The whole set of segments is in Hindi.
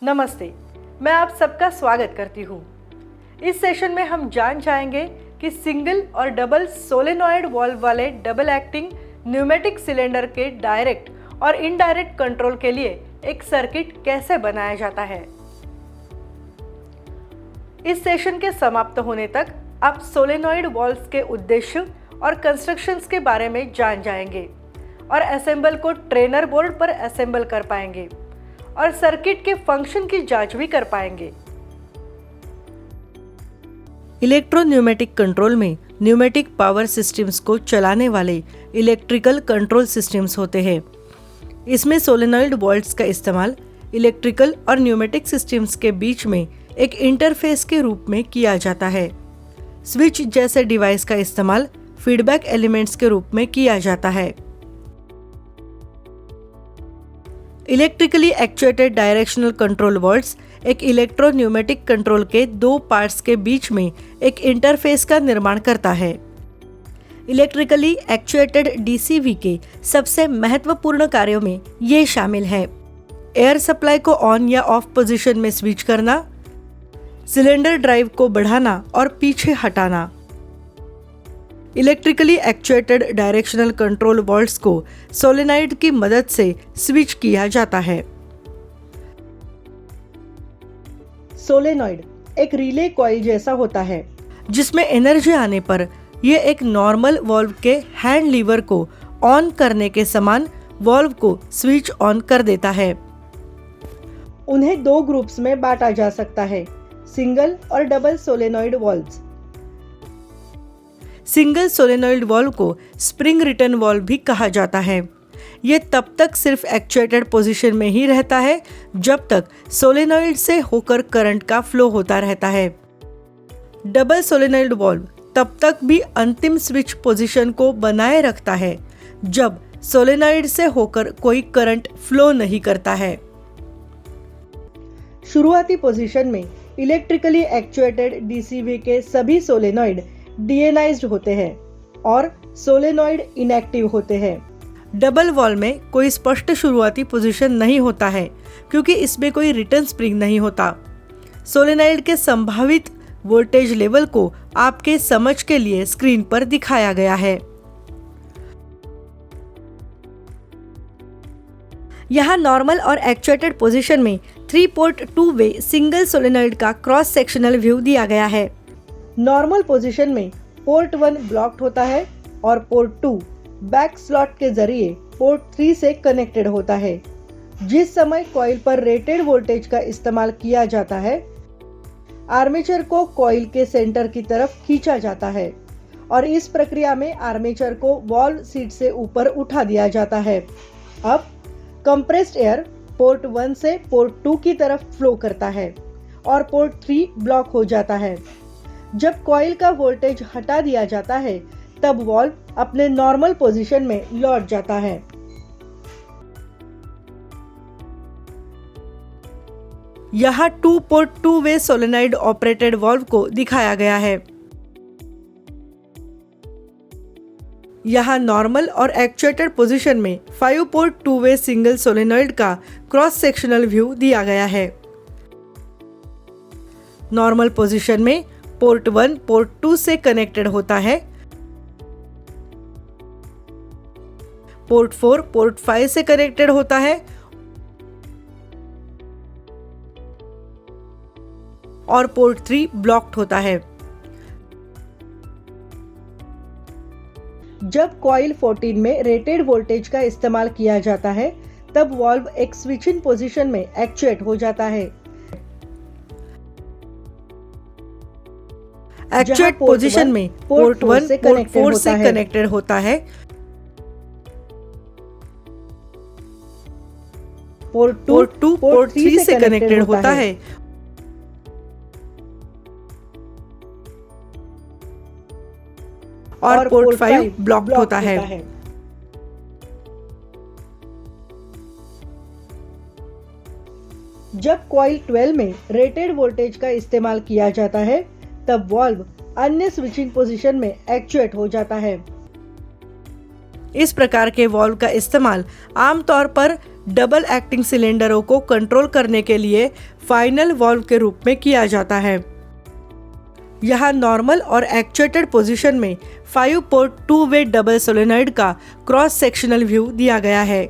नमस्ते, मैं आप सबका स्वागत करती हूँ। इस सेशन में हम जान जाएंगे कि सिंगल और डबल सोलेनॉइड वाल्व वाले डबल एक्टिंग न्यूमेटिक सिलेंडर के डायरेक्ट और इनडायरेक्ट कंट्रोल के लिए एक सर्किट कैसे बनाया जाता है। इस सेशन के समाप्त होने तक आप सोलेनॉइड वाल्व्स के उद्देश्य और कंस्ट्रक्शंस के बारे में जान जाएंगे और असेंबल को ट्रेनर बोर्ड पर असेंबल कर पाएंगे और सर्किट के फंक्शन की जांच भी कर पाएंगे। इलेक्ट्रोन्यूमेटिक कंट्रोल में न्यूमेटिक पावर सिस्टम्स को चलाने वाले इलेक्ट्रिकल कंट्रोल सिस्टम्स होते हैं। इसमें सोलेनॉइड वाल्व्स का इस्तेमाल इलेक्ट्रिकल और न्यूमेटिक सिस्टम्स के बीच में एक इंटरफेस के रूप में किया जाता है। स्विच जैसे डिवाइस का इस्तेमाल फीडबैक एलिमेंट्स के रूप में किया जाता है। Electrically actuated directional control valves एक इलेक्ट्रोन्यूमेटिक कंट्रोल के दो पार्ट्स के बीच में एक इंटरफेस का निर्माण करता है। इलेक्ट्रिकली एक्चुएटेड डीसीवी के सबसे महत्वपूर्ण कार्यों में ये शामिल है: एयर सप्लाई को ऑन या ऑफ पोजीशन में स्विच करना, सिलेंडर ड्राइव को बढ़ाना और पीछे हटाना। Electrically actuated directional control valves को सोलेनॉइड की मदद से स्विच किया जाता है। सोलेनॉइड एक रिले कॉइल जैसा होता है जिसमें एनर्जी आने पर यह एक नॉर्मल वाल्व के हैंड लीवर को ऑन करने के समान वाल्व को स्विच ऑन कर देता है। उन्हें दो ग्रुप्स में बांटा जा सकता है: सिंगल और double solenoid valves. Single solenoid valve को स्प्रिंग रिटर्न वाल्व भी कहा जाता है। यह तब तक सिर्फ एक्चुएटेड पोजीशन में ही रहता है जब तक सोलेनॉइड से होकर करंट का फ्लो होता रहता है। डबल सोलेनॉइड वाल्व तब तक भी अंतिम स्विच पोजीशन को बनाए रखता है जब सोलेनॉइड से होकर कोई करंट फ्लो नहीं करता है। शुरुआती पोजीशन में इलेक्ट्रिकली एक्चुएटेड डीसीवी के सभी सोलेनॉइड डीएनाइज्ड होते हैं और सोलेनॉइड इनएक्टिव होते हैं। डबल वाल्व में कोई स्पष्ट शुरुआती पोजीशन नहीं होता है क्योंकि इसमें कोई रिटर्न स्प्रिंग नहीं होता। सोलेनॉइड के संभावित वोल्टेज लेवल को आपके समझ के लिए स्क्रीन पर दिखाया गया है। यहाँ नॉर्मल और एक्चुएटेड पोजीशन में 3 पोर्ट 2 वे सिंगल सोलेनॉइड का क्रॉस सेक्शनल व्यू दिया गया है। नॉर्मल पोजीशन में पोर्ट 1 ब्लॉक्ड होता है और पोर्ट 2 बैक स्लॉट के जरिए पोर्ट 3 से कनेक्टेड होता है। जिस समय कॉइल पर रेटेड वोल्टेज का इस्तेमाल किया जाता है, आर्मेचर को कॉइल के सेंटर की तरफ खींचा जाता है और इस प्रक्रिया में आर्मेचर को वाल्व सीट से ऊपर उठा दिया जाता है। अब कंप्रेस्ड एयर पोर्ट 1 से पोर्ट 2 की तरफ फ्लो करता है और पोर्ट 3 ब्लॉक हो जाता है। जब कॉइल का वोल्टेज हटा दिया जाता है तब वाल्व अपने नॉर्मल पोजीशन में लौट जाता है। यहाँ 2 पोर्ट 2 वे सोलेनॉइड ऑपरेटेड वाल्व को दिखाया गया है। यहाँ नॉर्मल और एक्चुएटेड पोजीशन में 5 पोर्ट 2 वे सिंगल सोलेनॉइड का क्रॉस सेक्शनल व्यू दिया गया है। नॉर्मल पोजीशन में पोर्ट 1 पोर्ट 2 से कनेक्टेड होता है, पोर्ट 4 पोर्ट 5 से कनेक्टेड होता है और पोर्ट 3 ब्लॉक्ड होता है। जब कॉइल 14 में रेटेड वोल्टेज का इस्तेमाल किया जाता है तब वाल्व एक स्विचिंग पोजीशन में एक्चुएट हो जाता है। एक्चुएट पोजीशन में पोर्ट 1 पोर्ट 4 से कनेक्टेड होता है, पोर्ट 2 पोर्ट 3 से कनेक्टेड होता है और पोर्ट 5 ब्लॉक्ड होता है। जब कॉइल 12 में रेटेड वोल्टेज का इस्तेमाल किया जाता है तब वाल्व अन्य स्विचिंग पोजीशन में एक्चुएट हो जाता है। इस प्रकार के वाल्व का इस्तेमाल आमतौर पर डबल एक्टिंग सिलेंडरों को कंट्रोल करने के लिए फाइनल वाल्व के रूप में किया जाता है। यहाँ नॉर्मल और एक्चुएटेड पोजीशन में 5 पोर्ट 2 वे डबल सोलेनॉइड का क्रॉस सेक्शनल व्यू दिया गया है।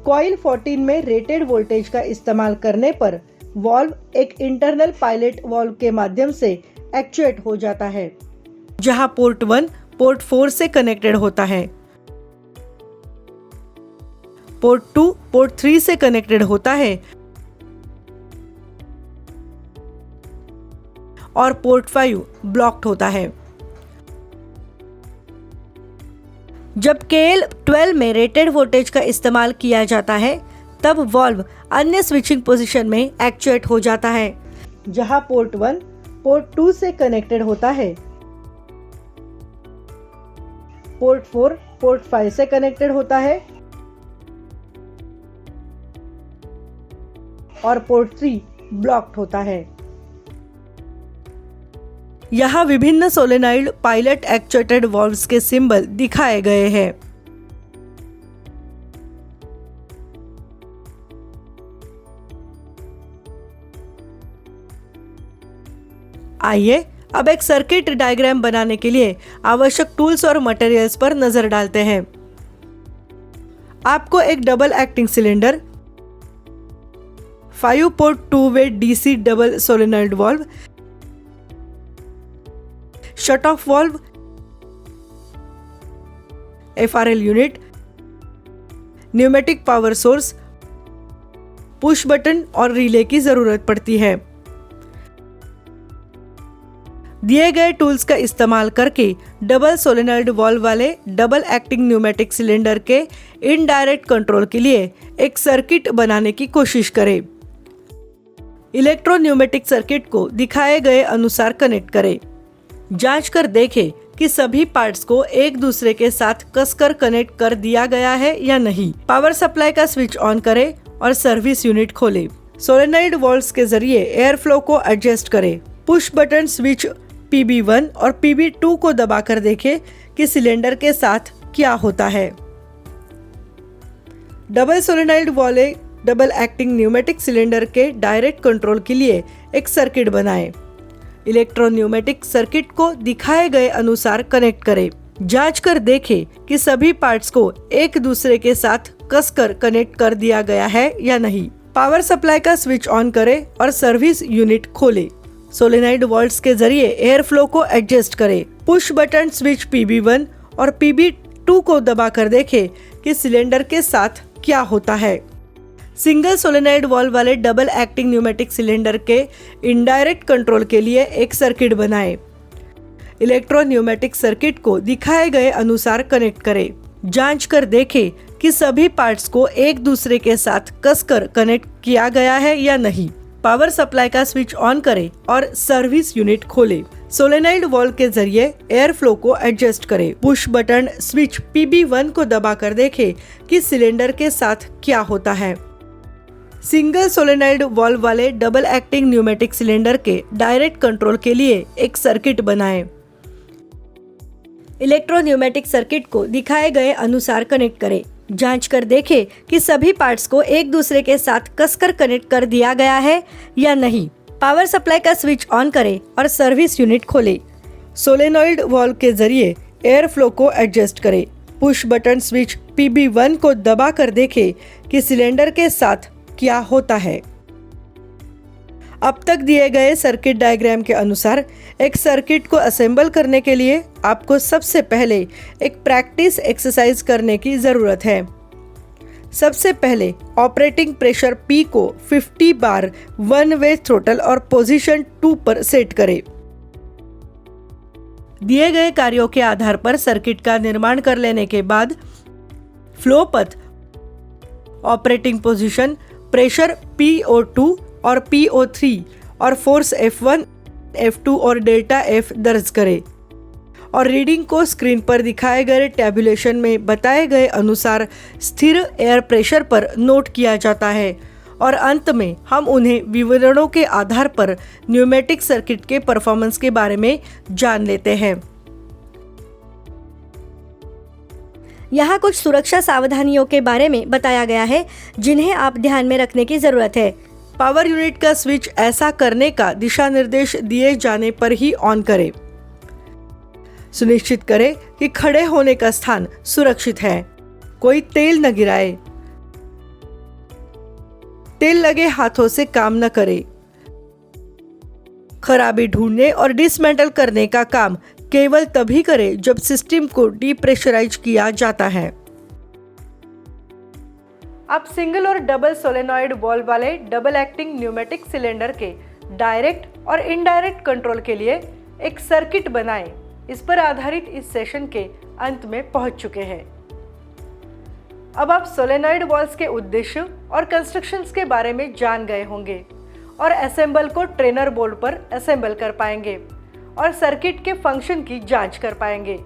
कॉइल 14 में रेटेड वोल्टेज का इस्तेमाल करने पर वाल्व एक इंटरनल पायलट वाल्व के माध्यम से एक्चुएट हो जाता है, जहां पोर्ट 1 पोर्ट 4 से कनेक्टेड होता है, पोर्ट 2 पोर्ट 3 से कनेक्टेड होता है और पोर्ट 5 ब्लॉक्ड होता है। जब KL12 में रेटेड वोल्टेज का इस्तेमाल किया जाता है तब वाल्व अन्य स्विचिंग पोजीशन में एक्चुएट हो जाता है, जहां पोर्ट 1 पोर्ट 2 से कनेक्टेड होता है, पोर्ट 4 पोर्ट 5 से कनेक्टेड होता है और पोर्ट 3 ब्लॉक्ड होता है। यहाँ विभिन्न सोलेनॉइड पायलट एक्चुएटेड वाल्व्स के सिंबल दिखाए गए हैं। आइए अब एक सर्किट डायग्राम बनाने के लिए आवश्यक टूल्स और मटेरियल्स पर नजर डालते हैं। आपको एक डबल एक्टिंग सिलेंडर, 5 पोर्ट 2 वे DC double solenoid valve, shut off valve, FRL unit, pneumatic power source, push button और रिले की जरूरत पड़ती है। दिए गए टूल्स का इस्तेमाल करके डबल सोलेनॉइड वाल्व वाले डबल एक्टिंग न्यूमेटिक सिलेंडर के इनडायरेक्ट कंट्रोल के लिए एक सर्किट बनाने की कोशिश करें। इलेक्ट्रो न्यूमेटिक सर्किट को दिखाए गए अनुसार कनेक्ट करें। जांच कर देखें कि सभी पार्ट्स को एक दूसरे के साथ कसकर कनेक्ट कर दिया गया है या नहीं। पावर सप्लाई का स्विच ऑन करें और सर्विस यूनिट खोलें। सोलेनॉइड वाल्व्स के जरिए एयर फ्लो को एडजस्ट करें। पुश बटन स्विच PB1 और PB2 को दबाकर देखें कि सिलेंडर के साथ क्या होता है। डबल सोलेनॉइड वाले डबल एक्टिंग न्यूमेटिक सिलेंडर के डायरेक्ट कंट्रोल के लिए एक सर्किट बनाएं। इलेक्ट्रो न्यूमेटिक सर्किट को दिखाए गए अनुसार कनेक्ट करें। जांच कर देखें कि सभी पार्ट्स को एक दूसरे के साथ कसकर कनेक्ट कर दिया गया है या नहीं। पावर सप्लाई का स्विच ऑन करें और सर्विस यूनिट खोलें। सोलेनॉइड वाल्व्स के जरिए एयर फ्लो को एडजस्ट करें। पुश बटन स्विच PB1 और PB2 को दबाकर देखें कि सिलेंडर के साथ क्या होता है। सिंगल सोलेनॉइड वाल्व वाले डबल एक्टिंग न्यूमेटिक सिलेंडर के इनडायरेक्ट कंट्रोल के लिए एक सर्किट बनाएं। इलेक्ट्रो न्यूमेटिक सर्किट को दिखाए गए अनुसार कनेक्ट करें। जांच कर देखें कि सभी पार्ट्स को एक दूसरे के साथ कसकर कनेक्ट किया गया है या नहीं। पावर सप्लाई का स्विच ऑन करें और सर्विस यूनिट खोलें। सोलेनॉइड वाल्व के जरिए एयर फ्लो को एडजस्ट करें। पुश बटन स्विच PB1 को दबाकर देखें कि सिलेंडर के साथ क्या होता है। सिंगल सोलेनॉइड वाल्व वाले डबल एक्टिंग न्यूमेटिक सिलेंडर के डायरेक्ट कंट्रोल के लिए एक सर्किट बनाएं। इलेक्ट्रो न्यूमेटिक सर्किट को दिखाए गए अनुसार कनेक्ट करें। जांच कर देखें कि सभी पार्ट्स को एक दूसरे के साथ कसकर कनेक्ट कर दिया गया है या नहीं। पावर सप्लाई का स्विच ऑन करें और सर्विस यूनिट खोलें। सोलेनॉइड वाल्व के जरिए एयर फ्लो को एडजस्ट करें। पुश बटन स्विच PB1 को दबाकर देखें कि सिलेंडर के साथ क्या होता है। अब तक दिए गए सर्किट डायग्राम के अनुसार एक सर्किट को असेंबल करने के लिए आपको सबसे पहले एक प्रैक्टिस एक्सरसाइज करने की जरूरत है। सबसे पहले ऑपरेटिंग प्रेशर P को 50 बार 1 वे थ्रोटल और पोजीशन 2 पर सेट करें। दिए गए कार्यों के आधार पर सर्किट का निर्माण कर लेने के बाद फ्लो पथ, ऑपरेटिंग पोजीशन, प्रेशर PO2 और PO3 और फोर्स F1, F2 और डेल्टा F दर्ज करें और रीडिंग को स्क्रीन पर दिखाए गए टैब्यूलेशन में बताए गए अनुसार स्थिर एयर प्रेशर पर नोट किया जाता है और अंत में हम उन्हें विवरणों के आधार पर न्यूमेटिक सर्किट के परफॉर्मेंस के बारे में जान लेते हैं। यहाँ कुछ सुरक्षा सावधानियों के बारे में बताया गया है जिन्हें आप ध्यान में रखने की जरूरत है। पावर यूनिट का स्विच ऐसा करने का दिशा निर्देश दिए जाने पर ही ऑन करें। सुनिश्चित करें कि खड़े होने का स्थान सुरक्षित है। कोई तेल न गिराए। तेल लगे हाथों से काम न करें। खराबी ढूंढने और डिसमेंटल करने का काम केवल तभी करें जब सिस्टम को डीप्रेशराइज किया जाता है। आप सिंगल और डबल सोलेनॉइड वॉल्व वाले डबल एक्टिंग न्यूमेटिक सिलेंडर के डायरेक्ट और इनडायरेक्ट कंट्रोल के लिए एक सर्किट बनाएं। इस पर आधारित इस सेशन के अंत में पहुंच चुके हैं। अब आप सोलेनॉइड वॉल्व्स के उद्देश्य और कंस्ट्रक्शंस के बारे में जान गए होंगे और असेंबल को ट्रेनर बोर्ड पर असेंबल कर पाएंगे और सर्किट के फंक्शन की जांच कर पाएंगे।